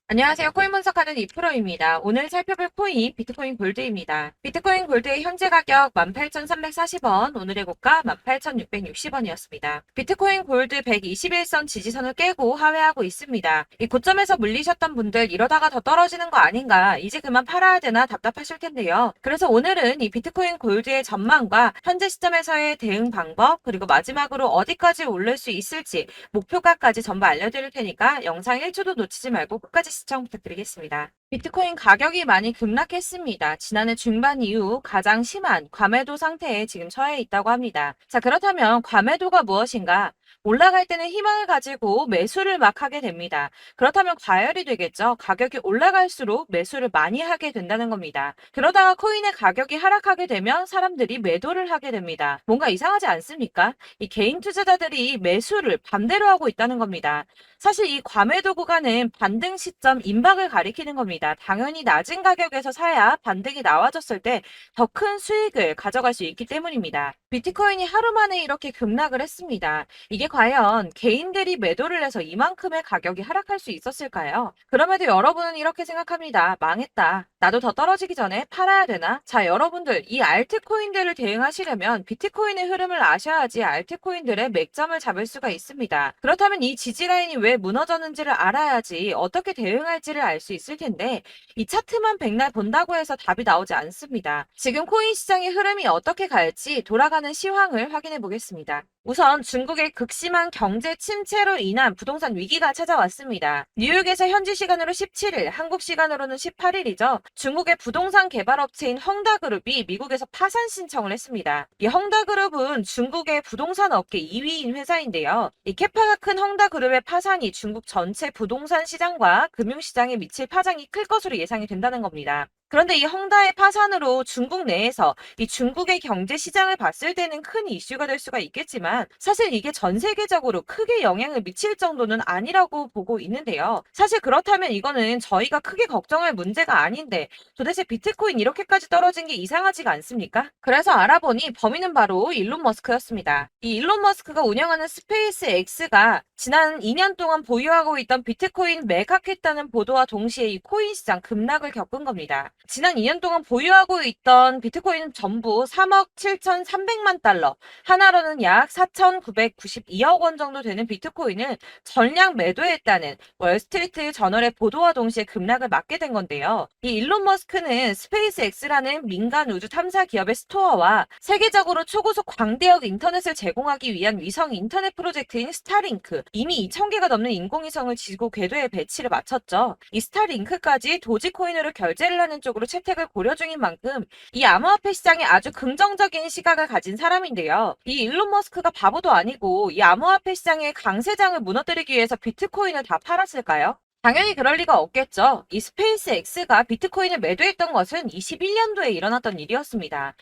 안녕하세요. 코인 분석하는 이프로입니다. 오늘 살펴볼 코인 비트코인 골드입니다. 비트코인 골드의 현재 가격 18,340원, 오늘의 고가 18,660원이었습니다. 비트코인 골드 121선 지지선을 깨고 하회하고 있습니다. 이 고점에서 물리셨던 분들 이러다가 더 떨어지는 거 아닌가, 이제 그만 팔아야 되나 답답하실 텐데요. 그래서 오늘은 이 비트코인 골드의 전망과 현재 시점에서의 대응 방법, 그리고 마지막으로 어디까지 올릴 수 있을지 목표가까지 전부 알려드릴 테니까 영상 1초도 놓치지 말고 끝까지 시청 부탁드리겠습니다. 비트코인 가격이 많이 급락했습니다. 지난해 중반 이후 가장 심한 과매도 상태에 지금 처해 있다고 합니다. 자, 그렇다면 과매도가 무엇인가? 올라갈 때는 희망을 가지고 매수를 막 하게 됩니다. 그렇다면 과열이 되겠죠. 가격이 올라갈수록 매수를 많이 하게 된다는 겁니다. 그러다가 코인의 가격이 하락하게 되면 사람들이 매도를 하게 됩니다. 뭔가 이상하지 않습니까? 이 개인 투자자들이 매수를 반대로 하고 있다는 겁니다. 사실 이 과매도 구간은 반등 시점 임박을 가리키는 겁니다. 당연히 낮은 가격에서 사야 반등이 나와줬을 때 더 큰 수익을 가져갈 수 있기 때문입니다. 비트코인이 하루 만에 이렇게 급락을 했습니다. 이게 과연 개인들이 매도를 해서 이만큼의 가격이 하락할 수 있었을까요? 그럼에도 여러분은 이렇게 생각합니다. 망했다. 나도 더 떨어지기 전에 팔아야 되나? 자, 여러분들, 이 알트코인들을 대응하시려면 비트코인의 흐름을 아셔야지 알트코인들의 맥점을 잡을 수가 있습니다. 그렇다면 이 지지라인이 왜 무너졌는지를 알아야지 어떻게 대응할지를 알 수 있을 텐데, 이 차트만 백날 본다고 해서 답이 나오지 않습니다. 지금 코인 시장의 흐름이 어떻게 갈지 돌아가는 시황을 확인해 보겠습니다. 우선 중국의 극심한 경제 침체로 인한 부동산 위기가 찾아왔습니다. 뉴욕에서 현지 시간으로 17일, 한국 시간으로는 18일이죠. 중국의 부동산 개발업체인 헝다그룹이 미국에서 파산 신청을 했습니다. 이 헝다그룹은 중국의 부동산 업계 2위인 회사인데요. 이 캐파가 큰 헝다그룹의 파산이 중국 전체 부동산 시장과 금융시장에 미칠 파장이 클 것으로 예상이 된다는 겁니다. 그런데 이 헝다의 파산으로 중국 내에서 이 중국의 경제 시장을 봤을 때는 큰 이슈가 될 수가 있겠지만, 사실 이게 전 세계적으로 크게 영향을 미칠 정도는 아니라고 보고 있는데요. 사실 그렇다면 이거는 저희가 크게 걱정할 문제가 아닌데 도대체 비트코인 이렇게까지 떨어진 게 이상하지가 않습니까? 그래서 알아보니 범인은 바로 일론 머스크였습니다. 이 일론 머스크가 운영하는 스페이스 X가 지난 2년 동안 보유하고 있던 비트코인 매각했다는 보도와 동시에 이 코인 시장 급락을 겪은 겁니다. 지난 2년 동안 보유하고 있던 비트코인은 전부 3억 7,300만 달러, 하나로는 약 4,992억 원 정도 되는 비트코인을 전량 매도했다는 월스트리트 저널의 보도와 동시에 급락을 맞게 된 건데요. 이 일론 머스크는 스페이스 X라는 민간 우주 탐사 기업의 스토어와 세계적으로 초고속 광대역 인터넷을 제공하기 위한 위성 인터넷 프로젝트인 스타링크, 이미 2,000개가 넘는 인공위성을 지구 궤도에 배치를 마쳤죠. 이 스타링크까지 도지코인으로 결제를 하는 쪽으로 채택을 고려 중인 만큼 이 암호화폐 시장에 아주 긍정적인 시각을 가진 사람인데요. 이 일론 머스크가 바보도 아니고 이 암호화폐 시장의 강세장을 무너뜨리기 위해서 비트코인을 다 팔았을까요? 당연히 그럴 리가 없겠죠. 이 스페이스 X가 비트코인을 매도했던 것은 21년도에 일어났던 일이었습니다.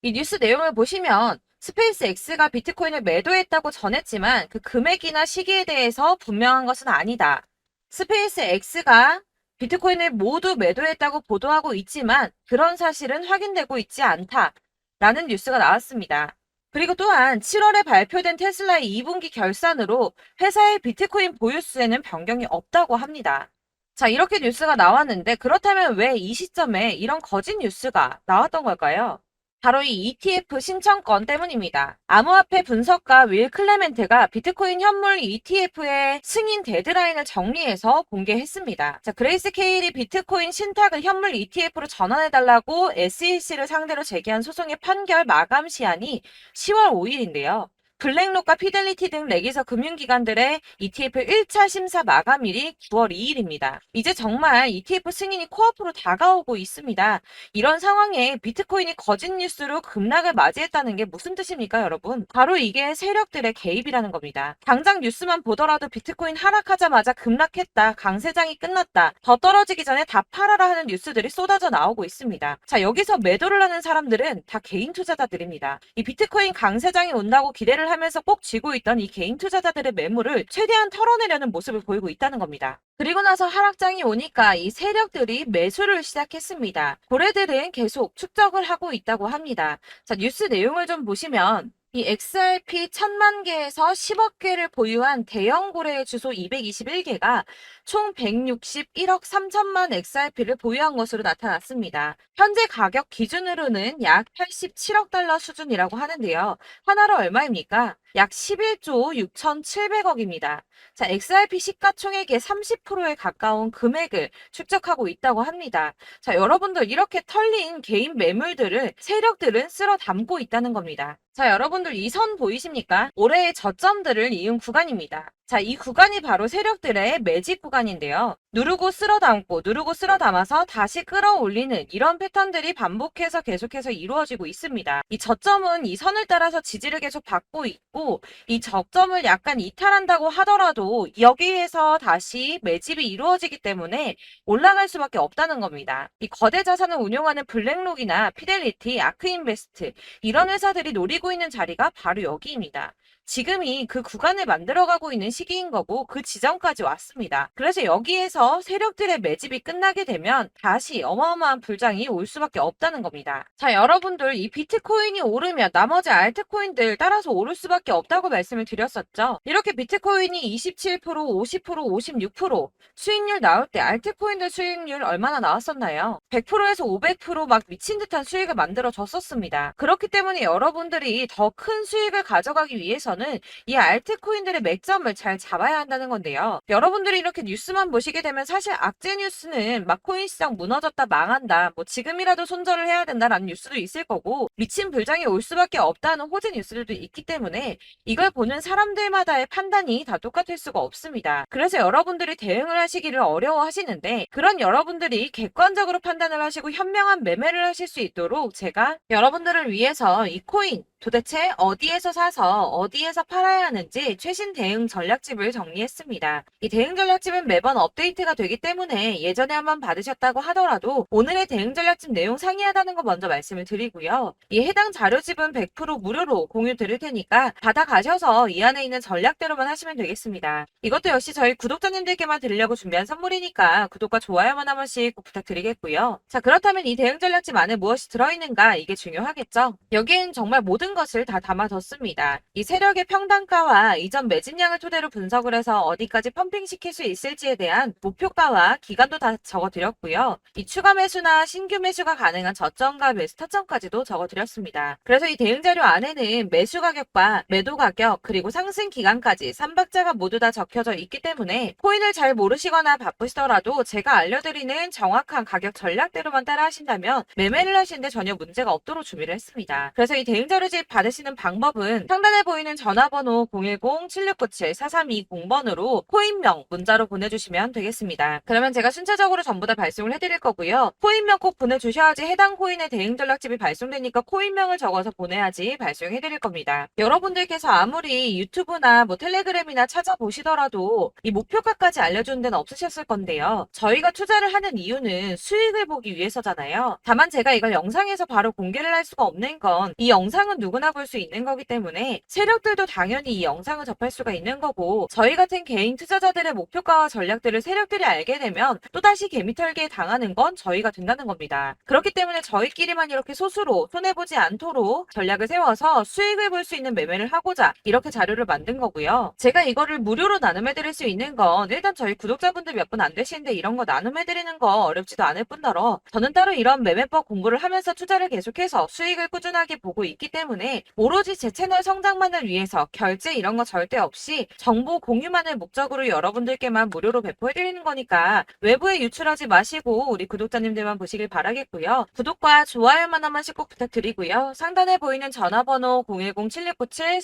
이 뉴스 내용을 보시면 스페이스 X가 비트코인을 매도했다고 전했지만 그 금액이나 시기에 대해서 분명한 것은 아니다. 스페이스 X가 비트코인을 모두 매도했다고 보도하고 있지만 그런 사실은 확인되고 있지 않다라는 뉴스가 나왔습니다. 그리고 또한 7월에 발표된 테슬라의 2분기 결산으로 회사의 비트코인 보유수에는 변경이 없다고 합니다. 자, 이렇게 뉴스가 나왔는데 그렇다면 왜 이 시점에 이런 거짓 뉴스가 나왔던 걸까요? 바로 이 ETF 신청권 때문입니다. 암호화폐 분석가 윌 클레멘트가 비트코인 현물 ETF의 승인 데드라인을 정리해서 공개했습니다. 자, 그레이스 케일이 비트코인 신탁을 현물 ETF로 전환해달라고 SEC를 상대로 제기한 소송의 판결 마감 시한이 10월 5일인데요. 블랙록과 피델리티 등 레기서 금융기관들의 ETF 1차 심사 마감일이 9월 2일입니다. 이제 정말 ETF 승인이 코앞으로 다가오고 있습니다. 이런 상황에 비트코인이 거짓 뉴스로 급락을 맞이했다는 게 무슨 뜻입니까, 여러분? 바로 이게 세력들의 개입이라는 겁니다. 당장 뉴스만 보더라도 비트코인 하락하자마자 급락했다, 강세장이 끝났다, 더 떨어지기 전에 다 팔아라 하는 뉴스들이 쏟아져 나오고 있습니다. 자, 여기서 매도를 하는 사람들은 다 개인 투자자들입니다. 이 비트코인 강세장이 온다고 기대를 하면서 꼭 쥐고 있던 이 개인 투자자들의 매물을 최대한 털어내려는 모습을 보이고 있다는 겁니다. 그리고 나서 하락장이 오니까 이 세력들이 매수를 시작했습니다. 고래들은 계속 축적을 하고 있다고 합니다. 자, 뉴스 내용을 좀 보시면 이 XRP 1000만 개에서 10억 개를 보유한 대형 고래의 주소 221개가 총 161억 3천만 XRP를 보유한 것으로 나타났습니다. 현재 가격 기준으로는 약 87억 달러 수준이라고 하는데요. 하나로 얼마입니까? 약 11조 6,700억입니다. 자, XRP 시가총액의 30%에 가까운 금액을 축적하고 있다고 합니다. 자, 여러분들 이렇게 털린 개인 매물들을 세력들은 쓸어 담고 있다는 겁니다. 자, 여러분들 이 선 보이십니까? 올해의 저점들을 이은 구간입니다. 자, 이 구간이 바로 세력들의 매집 구간인데요. 누르고 쓸어 담고 누르고 쓸어 담아서 다시 끌어올리는 이런 패턴들이 반복해서 계속해서 이루어지고 있습니다. 이 저점은 이 선을 따라서 지지를 계속 받고 있고 이 저점을 약간 이탈한다고 하더라도 여기에서 다시 매집이 이루어지기 때문에 올라갈 수밖에 없다는 겁니다. 이 거대 자산을 운용하는 블랙록이나 피델리티, 아크인베스트 이런 회사들이 노리고 있는 자리가 바로 여기입니다. 지금이 그 구간을 만들어가고 있는 시기인 거고 그 지점까지 왔습니다. 그래서 여기에서 세력들의 매집이 끝나게 되면 다시 어마어마한 불장이 올 수밖에 없다는 겁니다. 자, 여러분들 이 비트코인이 오르면 나머지 알트코인들 따라서 오를 수밖에 없다고 말씀을 드렸었죠. 이렇게 비트코인이 27%, 50%, 56% 수익률 나올 때 알트코인들 수익률 얼마나 나왔었나요? 100%에서 500%막 미친 듯한 수익을 만들어 줬었습니다. 그렇기 때문에 여러분들이 더 큰 수익을 가져가기 위해서는 이 알트코인들의 맥점을 잘 잡아야 한다는 건데요. 여러분들이 이렇게 뉴스만 보시게 되면 사실 악재 뉴스는 막 코인 시장 무너졌다 망한다 뭐 지금이라도 손절을 해야 된다라는 뉴스도 있을 거고 미친 불장이 올 수밖에 없다는 호재 뉴스들도 있기 때문에 이걸 보는 사람들마다의 판단이 다 똑같을 수가 없습니다. 그래서 여러분들이 대응을 하시기를 어려워하시는데 그런 여러분들이 객관적으로 판단을 하시고 현명한 매매를 하실 수 있도록 제가 여러분들을 위해서 이 코인 도대체 어디에서 사서 어디에서 팔아야 하는지 최신 대응 전략집을 정리했습니다. 이 대응 전략집은 매번 업데이트가 되기 때문에 예전에 한번 받으셨다고 하더라도 오늘의 대응 전략집 내용 상이하다는 거 먼저 말씀을 드리고요. 이 해당 자료집은 100% 무료로 공유 드릴 테니까 받아가셔서 이 안에 있는 전략대로만 하시면 되겠습니다. 이것도 역시 저희 구독자님들께만 드리려고 준비한 선물이니까 구독과 좋아요만 한 번씩 꼭 부탁드리겠고요. 자, 그렇다면 이 대응 전략집 안에 무엇이 들어있는가 이게 중요하겠죠? 여기엔 정말 모든 것을 다 담아뒀습니다. 이 세력의 평단가와 이전 매집량을 토대로 분석을 해서 어디까지 펌핑시킬 수 있을지에 대한 목표가와 기간도 다 적어드렸고요. 이 추가 매수나 신규 매수가 가능한 저점과 매수 타점까지도 적어드렸습니다. 그래서 이 대응 자료 안에는 매수 가격과 매도 가격 그리고 상승 기간까지 3박자가 모두 다 적혀져 있기 때문에 코인을 잘 모르시거나 바쁘시더라도 제가 알려드리는 정확한 가격 전략대로만 따라 하신다면 매매를 하시는데 전혀 문제가 없도록 준비를 했습니다. 그래서 이 대응 자료집 받으시는 방법은 상단에 보이는 전화번호 010-7697-4320번으로 코인명 문자로 보내주시면 되겠습니다. 그러면 제가 순차적으로 전부 다 발송을 해드릴 거고요. 코인명 꼭 보내주셔야지 해당 코인의 대응 전략집이 발송되니까 코인명을 적어서 보내야지 발송해드릴 겁니다. 여러분들께서 아무리 유튜브나 뭐 텔레그램이나 찾아보시더라도 이 목표가까지 알려주는 데는 없으셨을 건데요. 저희가 투자를 하는 이유는 수익을 보기 위해서잖아요. 다만 제가 이걸 영상에서 바로 공개를 할 수가 없는 건 이 영상은 누구나 볼 수 있는 거기 때문에 세력들도 당연히 이 영상을 접할 수가 있는 거고 저희 같은 개인 투자자들의 목표가와 전략들을 세력들이 알게 되면 또다시 개미털기에 당하는 건 저희가 된다는 겁니다. 그렇기 때문에 저희끼리만 이렇게 소수로 손해보지 않도록 전략을 세워서 수익을 볼 수 있는 매매를 하고자 이렇게 자료를 만든 거고요. 제가 이거를 무료로 나눔해드릴 수 있는 건 일단 저희 구독자분들 몇 분 안 되시는데 이런 거 나눔해드리는 거 어렵지도 않을 뿐더러 저는 따로 이런 매매법 공부를 하면서 투자를 계속해서 수익을 꾸준하게 보고 있기 때문에 오로지 제 채널 성장만을 위해서 결제 이런 거 절대 없이 정보 공유만을 목적으로 여러분들께만 무료로 배포해드리는 거니까 외부에 유출하지 마시고 우리 구독자님들만 보시길 바라겠고요. 구독과 좋아요만 한 번씩 꼭 부탁드리고요. 상단에 보이는 전화번호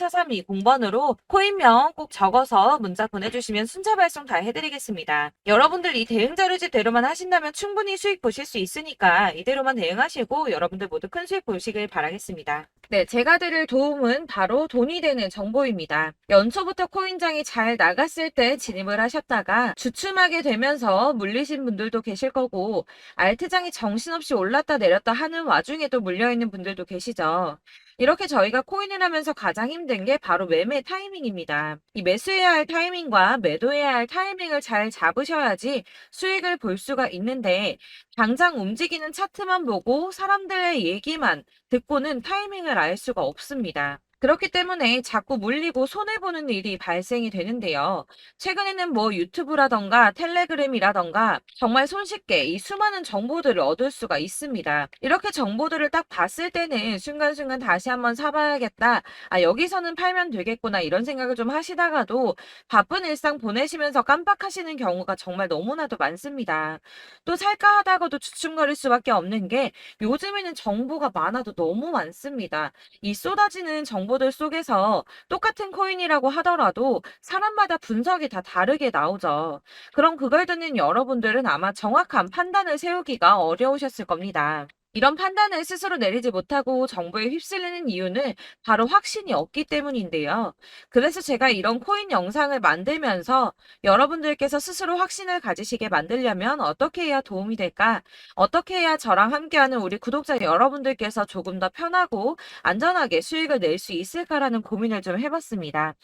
010-7697-4320번으로 코인명 꼭 적어서 문자 보내주시면 순차 발송 다 해드리겠습니다. 여러분들 이 대응 자료집대로만 하신다면 충분히 수익 보실 수 있으니까 이대로만 대응하시고 여러분들 모두 큰 수익 보시길 바라겠습니다. 네, 제가 드릴 도움은 바로 돈이 되는 정보입니다. 연초부터 코인장이 잘 나갔을 때 진입을 하셨다가 주춤하게 되면서 물리신 분들도 계실 거고 알트장이 정신없이 올랐다 내렸다 하는 와중에도 물려있는 분들도 계시죠. 이렇게 저희가 코인을 하면서 가장 힘든 게 바로 매매 타이밍입니다. 이 매수해야 할 타이밍과 매도해야 할 타이밍을 잘 잡으셔야지 수익을 볼 수가 있는데 당장 움직이는 차트만 보고 사람들의 얘기만 듣고는 타이밍을 알 수가 없습니다. 그렇기 때문에 자꾸 물리고 손해보는 일이 발생이 되는데요. 최근에는 뭐 유튜브라던가 텔레그램이라던가 정말 손쉽게 이 수많은 정보들을 얻을 수가 있습니다. 이렇게 정보들을 딱 봤을 때는 순간순간 다시 한번 사봐야겠다. 아, 여기서는 팔면 되겠구나. 이런 생각을 좀 하시다가도 바쁜 일상 보내시면서 깜빡하시는 경우가 정말 너무나도 많습니다. 또 살까 하다가도 주춤거릴 수밖에 없는 게 요즘에는 정보가 많아도 너무 많습니다. 이 쏟아지는 정보들 속에서 똑같은 코인이라고 하더라도 사람마다 분석이 다 다르게 나오죠. 그럼 그걸 듣는 여러분들은 아마 정확한 판단을 세우기가 어려우셨을 겁니다. 이런 판단을 스스로 내리지 못하고 정보에 휩쓸리는 이유는 바로 확신이 없기 때문인데요. 그래서 제가 이런 코인 영상을 만들면서 여러분들께서 스스로 확신을 가지시게 만들려면 어떻게 해야 도움이 될까? 어떻게 해야 저랑 함께하는 우리 구독자 여러분들께서 조금 더 편하고 안전하게 수익을 낼 수 있을까라는 고민을 좀 해봤습니다.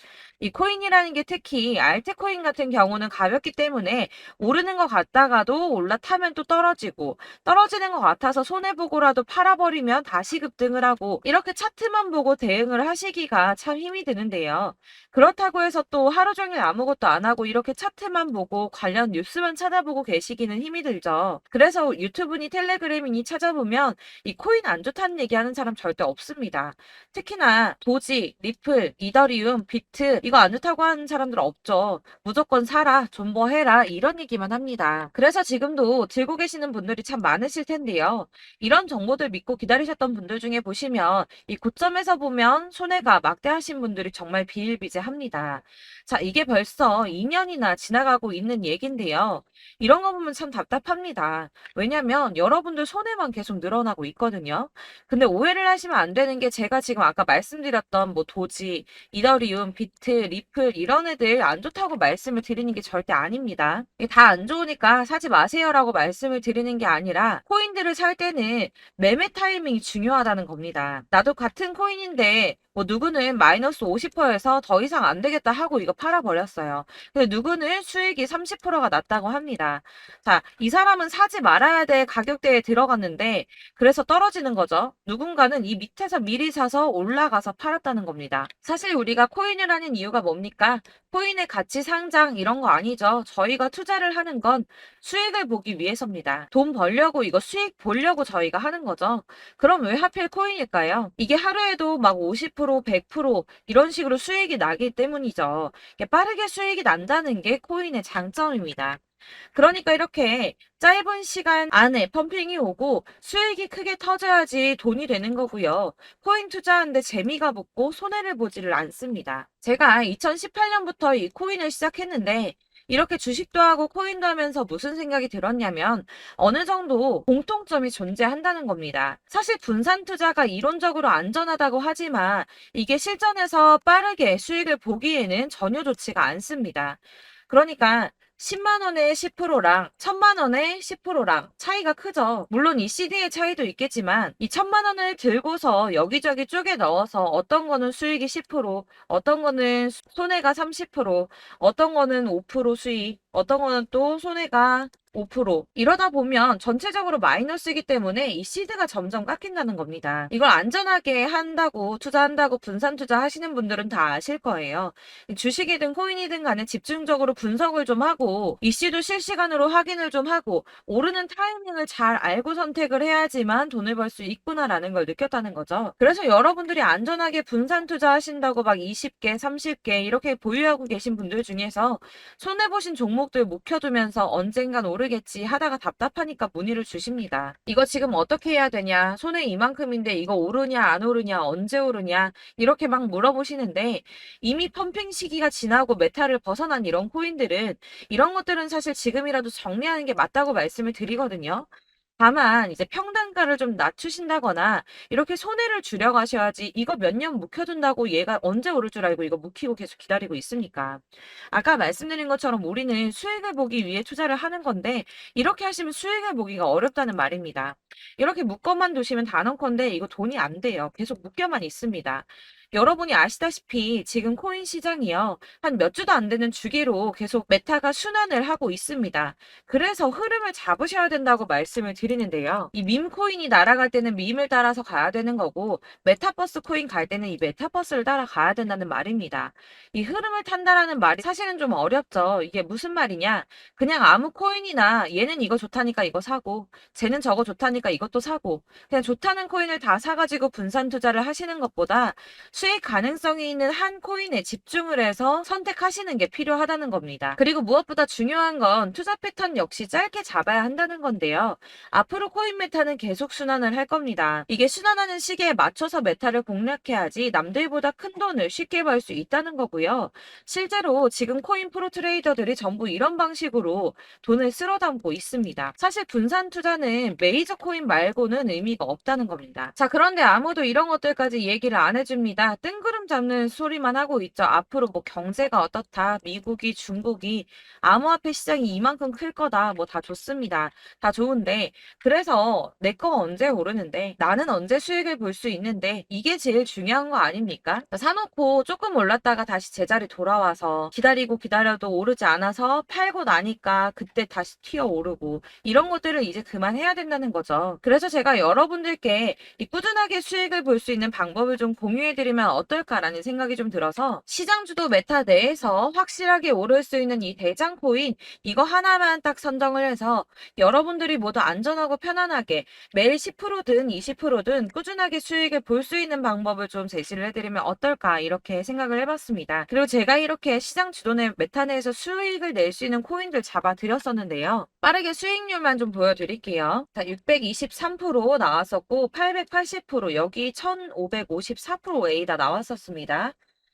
이 코인이라는 게 특히 알트코인 같은 경우는 가볍기 때문에 오르는 것 같다가도 올라타면 또 떨어지고 떨어지는 것 같아서 손해보고라도 팔아버리면 다시 급등을 하고 이렇게 차트만 보고 대응을 하시기가 참 힘이 드는데요. 그렇다고 해서 또 하루 종일 아무것도 안 하고 이렇게 차트만 보고 관련 뉴스만 찾아보고 계시기는 힘이 들죠. 그래서 유튜브니 텔레그램이니 찾아보면 이 코인 안 좋다는 얘기하는 사람 절대 없습니다. 특히나 도지, 리플, 이더리움, 비트 이거 안 좋다고 하는 사람들 없죠. 무조건 사라, 존버해라 이런 얘기만 합니다. 그래서 지금도 들고 계시는 분들이 참 많으실 텐데요. 이런 정보들 믿고 기다리셨던 분들 중에 보시면 이 고점에서 보면 손해가 막대하신 분들이 정말 비일비재합니다. 자, 이게 벌써 2년이나 지나가고 있는 얘긴데요. 이런 거 보면 참 답답합니다. 왜냐면 여러분들 손해만 계속 늘어나고 있거든요. 근데 오해를 하시면 안 되는 게 제가 지금 아까 말씀드렸던 뭐 도지, 이더리움, 비트, 리플 이런 애들 안 좋다고 말씀을 드리는 게 절대 아닙니다. 다 안 좋으니까 사지 마세요라고 말씀을 드리는 게 아니라 코인들을 살 때는 매매 타이밍이 중요하다는 겁니다. 나도 같은 코인인데 뭐 누구는 마이너스 50%에서 더 이상 안 되겠다 하고 이거 팔아버렸어요. 근데 누구는 수익이 30%가 났다고 합니다. 자, 이 사람은 사지 말아야 될 가격대에 들어갔는데 그래서 떨어지는 거죠. 누군가는 이 밑에서 미리 사서 올라가서 팔았다는 겁니다. 사실 우리가 코인을 하는 이유가 뭡니까? 코인의 가치 상장 이런 거 아니죠. 저희가 투자를 하는 건 수익을 보기 위해서입니다. 돈 벌려고 이거 수익 보려고 저희가 하는 거죠. 그럼 왜 하필 코인일까요? 이게 하루에도 막 50%, 100% 이런 식으로 수익이 나기 때문이죠. 이게 빠르게 수익이 난다는 게 코인의 장점입니다. 그러니까 이렇게 짧은 시간 안에 펌핑이 오고 수익이 크게 터져야지 돈이 되는 거고요. 코인 투자하는데 재미가 붙고 손해를 보지를 않습니다. 제가 2018년부터 이 코인을 시작했는데 이렇게 주식도 하고 코인도 하면서 무슨 생각이 들었냐면 어느 정도 공통점이 존재한다는 겁니다. 사실 분산 투자가 이론적으로 안전하다고 하지만 이게 실전에서 빠르게 수익을 보기에는 전혀 좋지가 않습니다. 그러니까 10만 원에 10%랑 1000만 원에 10%랑 차이가 크죠. 물론 이 CD의 차이도 있겠지만 이 1000만 원을 들고서 여기저기 쪼개 넣어서 어떤 거는 수익이 10%, 어떤 거는 손해가 30%, 어떤 거는 5% 수익, 어떤 거는 또 손해가 5% 이러다 보면 전체적으로 마이너스이기 때문에 이 시드가 점점 깎인다는 겁니다. 이걸 안전하게 한다고 투자한다고 분산 투자하시는 분들은 다 아실 거예요. 주식이든 코인이든 간에 집중적으로 분석을 좀 하고 이슈도 실시간으로 확인을 좀 하고 오르는 타이밍을 잘 알고 선택을 해야지만 돈을 벌 수 있구나라는 걸 느꼈다는 거죠. 그래서 여러분들이 안전하게 분산 투자하신다고 막 20개, 30개 이렇게 보유하고 계신 분들 중에서 손해보신 종목들 묵혀두면서 언젠간 오르겠지 하다가 답답하니까 문의를 주십니다. 이거 지금 어떻게 해야 되냐? 손해 이만큼인데 이거 오르냐 안 오르냐 언제 오르냐 이렇게 막 물어보시는데 이미 펌핑 시기가 지나고 메타를 벗어난 이런 코인들은 이런 것들은 사실 지금이라도 정리하는 게 맞다고 말씀을 드리거든요. 다만 이제 평단가를 좀 낮추신다거나 이렇게 손해를 줄여가셔야지 이거 몇 년 묵혀둔다고 얘가 언제 오를 줄 알고 이거 묵히고 계속 기다리고 있습니까? 아까 말씀드린 것처럼 우리는 수익을 보기 위해 투자를 하는 건데 이렇게 하시면 수익을 보기가 어렵다는 말입니다. 이렇게 묶어만 두시면 단언컨대 이거 돈이 안 돼요. 계속 묶여만 있습니다. 여러분이 아시다시피 지금 코인 시장이요. 한 몇 주도 안 되는 주기로 계속 메타가 순환을 하고 있습니다. 그래서 흐름을 잡으셔야 된다고 말씀을 드리는데요. 이 밈 코인이 날아갈 때는 밈을 따라서 가야 되는 거고 메타버스 코인 갈 때는 이 메타버스를 따라가야 된다는 말입니다. 이 흐름을 탄다라는 말이 사실은 좀 어렵죠. 이게 무슨 말이냐? 그냥 아무 코인이나 얘는 이거 좋다니까 이거 사고 쟤는 저거 좋다니까 이것도 사고 그냥 좋다는 코인을 다 사가지고 분산 투자를 하시는 것보다 수익 가능성이 있는 한 코인에 집중을 해서 선택하시는 게 필요하다는 겁니다. 그리고 무엇보다 중요한 건 투자 패턴 역시 짧게 잡아야 한다는 건데요. 앞으로 코인 메타는 계속 순환을 할 겁니다. 이게 순환하는 시기에 맞춰서 메타를 공략해야지 남들보다 큰 돈을 쉽게 벌 수 있다는 거고요. 실제로 지금 코인 프로 트레이더들이 전부 이런 방식으로 돈을 쓸어 담고 있습니다. 사실 분산 투자는 메이저 코인 말고는 의미가 없다는 겁니다. 자, 그런데 아무도 이런 것들까지 얘기를 안 해줍니다. 뜬구름 잡는 소리만 하고 있죠. 앞으로 뭐 경제가 어떻다, 미국이, 중국이, 암호화폐 시장이 이만큼 클 거다, 뭐 다 좋습니다. 다 좋은데, 그래서 내 거가 언제 오르는데, 나는 언제 수익을 볼 수 있는데, 이게 제일 중요한 거 아닙니까? 사놓고 조금 올랐다가 다시 제자리 돌아와서 기다리고 기다려도 오르지 않아서 팔고 나니까 그때 다시 튀어 오르고, 이런 것들을 이제 그만해야 된다는 거죠. 그래서 제가 여러분들께 이 꾸준하게 수익을 볼 수 있는 방법을 좀 공유해드리면 어떨까라는 생각이 좀 들어서 시장주도 메타 내에서 확실하게 오를 수 있는 이 대장 코인 이거 하나만 딱 선정을 해서 여러분들이 모두 안전하고 편안하게 매일 10%든 20%든 꾸준하게 수익을 볼 수 있는 방법을 좀 제시를 해드리면 어떨까 이렇게 생각을 해봤습니다. 그리고 제가 이렇게 시장 주도내 메타 내에서 수익을 낼 수 있는 코인들 잡아드렸었는데요. 빠르게 수익률만 좀 보여드릴게요. 자, 623% 나왔었고 880% 여기 1554%A다 나왔었습니다.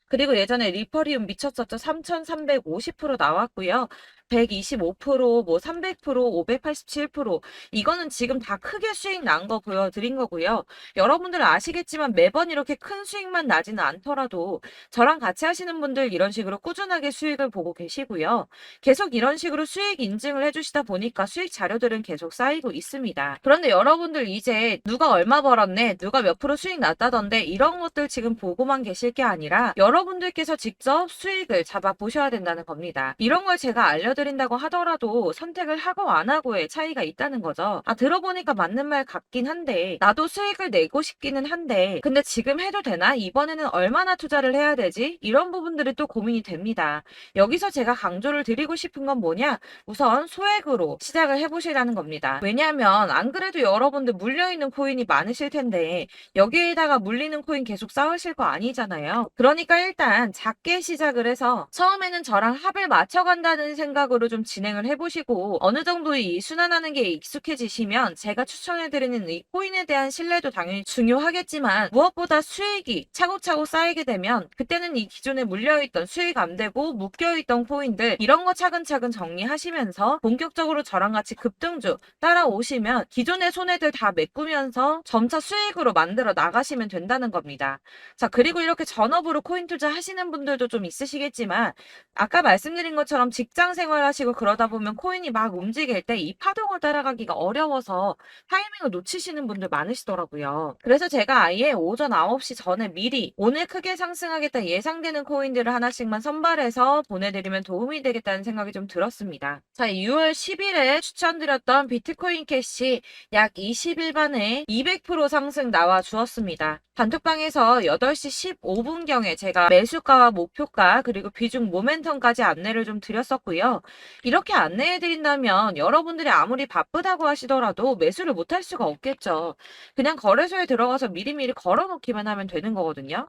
그리고 예전에 리퍼리움 미쳤었죠. 3350% 나왔고요. 125%, 뭐 300%, 587% 이거는 지금 다 크게 수익 난 거 보여드린 거고요. 여러분들은 아시겠지만 매번 이렇게 큰 수익만 나지는 않더라도 저랑 같이 하시는 분들 이런 식으로 꾸준하게 수익을 보고 계시고요. 계속 이런 식으로 수익 인증을 해주시다 보니까 수익 자료들은 계속 쌓이고 있습니다. 그런데 여러분들 이제 누가 얼마 벌었네, 누가 몇 프로 수익 났다던데 이런 것들 지금 보고만 계실 게 아니라 여러분들께서 직접 수익을 잡아 보셔야 된다는 겁니다. 이런 걸 제가 알려드린다고 하더라도 선택을 하고 안 하고의 차이가 있다는 거죠. 아, 들어보니까 맞는 말 같긴 한데 나도 수익을 내고 싶기는 한데 근데 지금 해도 되나? 이번에는 얼마나 투자를 해야 되지? 이런 부분들이 또 고민이 됩니다. 여기서 제가 강조를 드리고 싶은 건 뭐냐? 우선 소액으로 시작을 해보시라는 겁니다. 왜냐하면 안 그래도 여러분들 물려있는 코인이 많으실 텐데 여기에다가 물리는 코인 계속 쌓으실 거 아니잖아요. 그러니까 일단 작게 시작을 해서 처음에는 저랑 합을 맞춰간다는 생각으로 좀 진행을 해보시고 어느 정도 이 순환하는 게 익숙해지시면 제가 추천해드리는 이 코인에 대한 신뢰도 당연히 중요하겠지만 무엇보다 수익이 차곡차곡 쌓이게 되면 그때는 이 기존에 물려있던 수익 안 되고 묶여있던 코인들 이런 거 차근차근 정리하시면서 본격적으로 저랑 같이 급등주 따라오시면 기존의 손해들 다 메꾸면서 점차 수익으로 만들어 나가시면 된다는 겁니다. 자, 그리고 이렇게 전업으로 코인 투자 하시는 분들도 좀 있으시겠지만 아까 말씀드린 것처럼 직장 생활하시고 그러다 보면 코인이 막 움직일 때 이 파동을 따라가기가 어려워서 타이밍을 놓치시는 분들 많으시더라고요. 그래서 제가 아예 오전 9시 전에 미리 오늘 크게 상승하겠다 예상되는 코인들을 하나씩만 선발해서 보내드리면 도움이 되겠다는 생각이 좀 들었습니다. 자, 6월 10일에 추천드렸던 비트코인 캐시 약 20일 만에 200% 상승 나와 주었습니다. 단톡방에서 8시 15분경에 제가 매수가와 목표가 그리고 비중 모멘텀까지 안내를 좀 드렸었고요. 이렇게 안내해드린다면 여러분들이 아무리 바쁘다고 하시더라도 매수를 못할 수가 없겠죠. 그냥 거래소에 들어가서 미리미리 걸어놓기만 하면 되는 거거든요.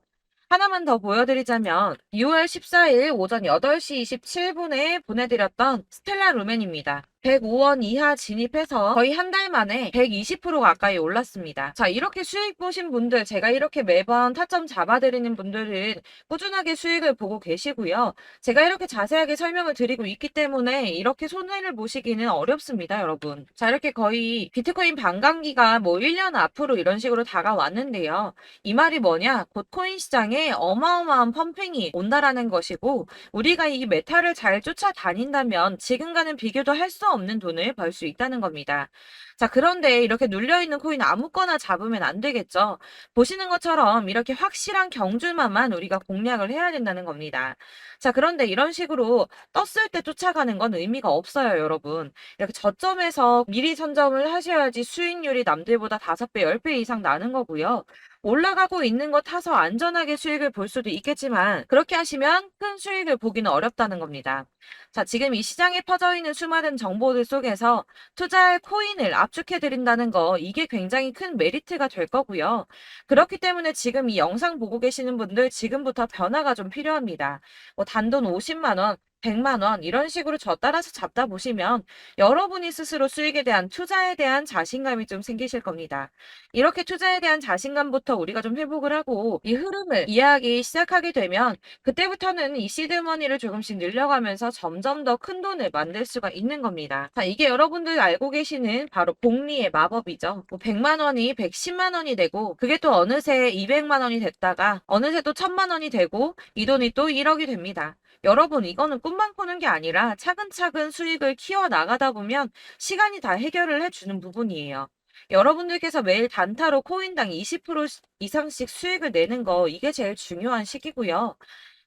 하나만 더 보여드리자면 6월 14일 오전 8시 27분에 보내드렸던 스텔라 루멘입니다. 105원 이하 진입해서 거의 한 달 만에 120% 가까이 올랐습니다. 자, 이렇게 수익 보신 분들, 제가 이렇게 매번 타점 잡아드리는 분들은 꾸준하게 수익을 보고 계시고요. 제가 이렇게 자세하게 설명을 드리고 있기 때문에 이렇게 손해를 보시기는 어렵습니다, 여러분. 자, 이렇게 거의 비트코인 반감기가 뭐 1년 앞으로 이런 식으로 다가왔는데요. 이 말이 뭐냐? 곧 코인 시장에 어마어마한 펌핑이 온다라는 것이고 우리가 이 메타를 잘 쫓아다닌다면 지금과는 비교도 할 수 수가 없는 돈을 벌 수 있다는 겁니다. 자, 그런데 이렇게 눌려있는 코인 아무거나 잡으면 안 되겠죠. 보시는 것처럼 이렇게 확실한 경주만만 우리가 공략을 해야 된다는 겁니다. 자, 그런데 이런 식으로 떴을 때 쫓아가는 건 의미가 없어요, 여러분. 이렇게 저점에서 미리 선점을 하셔야지 수익률이 남들보다 5배, 10배 이상 나는 거고요. 올라가고 있는 거 타서 안전하게 수익을 볼 수도 있겠지만 그렇게 하시면 큰 수익을 보기는 어렵다는 겁니다. 자, 지금 이 시장에 퍼져 있는 수많은 정보들 속에서 투자할 코인을 압축해 드린다는 거 이게 굉장히 큰 메리트가 될 거고요. 그렇기 때문에 지금 이 영상 보고 계시는 분들 지금부터 변화가 좀 필요합니다. 뭐 단돈 50만 원, 100만 원 이런 식으로 저 따라서 잡다 보시면 여러분이 스스로 수익에 대한 투자에 대한 자신감이 좀 생기실 겁니다. 이렇게 투자에 대한 자신감부터 우리가 좀 회복을 하고 이 흐름을 이해하기 시작하게 되면 그때부터는 이 시드머니를 조금씩 늘려가면서 점점 더 큰 돈을 만들 수가 있는 겁니다. 자, 이게 여러분들 알고 계시는 바로 복리의 마법이죠. 뭐 100만 원이 110만 원이 되고 그게 또 어느새 200만 원이 됐다가 어느새 또 1000만 원이 되고 이 돈이 또 1억이 됩니다. 여러분, 이거는 꿈만 꾸는 게 아니라 차근차근 수익을 키워 나가다 보면 시간이 다 해결을 해주는 부분이에요. 여러분들께서 매일 단타로 코인당 20% 이상씩 수익을 내는 거 이게 제일 중요한 시기고요.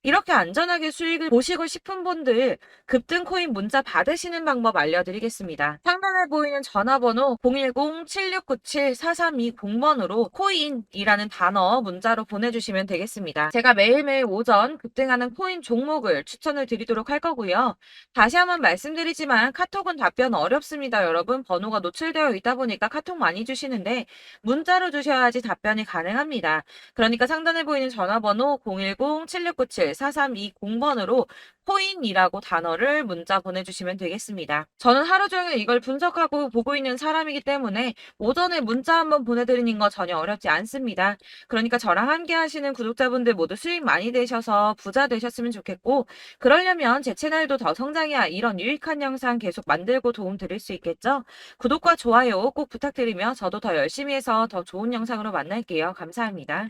이렇게 안전하게 수익을 보시고 싶은 분들 급등 코인 문자 받으시는 방법 알려드리겠습니다. 상단에 보이는 전화번호 010-7697-4320번으로 코인이라는 단어 문자로 보내주시면 되겠습니다. 제가 매일매일 오전 급등하는 코인 종목을 추천을 드리도록 할 거고요. 다시 한번 말씀드리지만 카톡은 답변 어렵습니다. 여러분, 번호가 노출되어 있다 보니까 카톡 많이 주시는데 문자로 주셔야지 답변이 가능합니다. 그러니까 상단에 보이는 전화번호 010-7697-4320번으로 코인이라고 단어를 문자 보내주시면 되겠습니다. 저는 하루 종일 이걸 분석하고 보고 있는 사람이기 때문에 오전에 문자 한번 보내드리는 거 전혀 어렵지 않습니다. 그러니까 저랑 함께 하시는 구독자분들 모두 수익 많이 되셔서 부자 되셨으면 좋겠고 그러려면 제 채널도 더 성장해야 이런 유익한 영상 계속 만들고 도움 드릴 수 있겠죠? 구독과 좋아요 꼭 부탁드리며 저도 더 열심히 해서 더 좋은 영상으로 만날게요. 감사합니다.